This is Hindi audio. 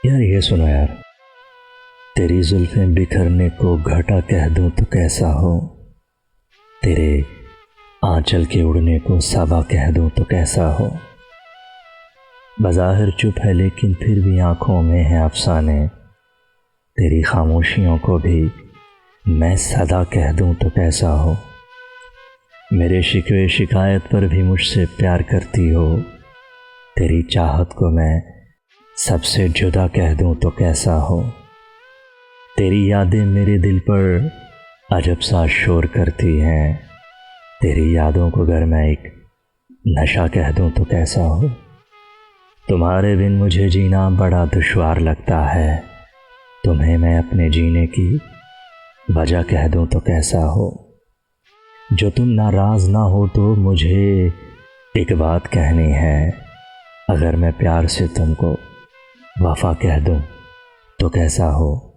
यार ये सुनो यार, तेरी जुल्फें बिखरने को घटा कह दूं तो कैसा हो, तेरे आंचल के उड़ने को सबा कह दूं तो कैसा हो। बज़ाहिर चुप है लेकिन फिर भी आंखों में है अफसाने, तेरी खामोशियों को भी मैं सदा कह दूं तो कैसा हो। मेरे शिकवे शिकायत पर भी मुझसे प्यार करती हो, तेरी चाहत को मैं सबसे जुदा कह दूं तो कैसा हो। तेरी यादें मेरे दिल पर अजब सा शोर करती हैं, तेरी यादों को अगर मैं एक नशा कह दूं तो कैसा हो। तुम्हारे बिन मुझे जीना बड़ा दुश्वार लगता है, तुम्हें मैं अपने जीने की वजह कह दूं तो कैसा हो। जो तुम नाराज़ ना हो तो मुझे एक बात कहनी है, अगर मैं प्यार से तुमको वफ़ा कह दूं तो कैसा हो।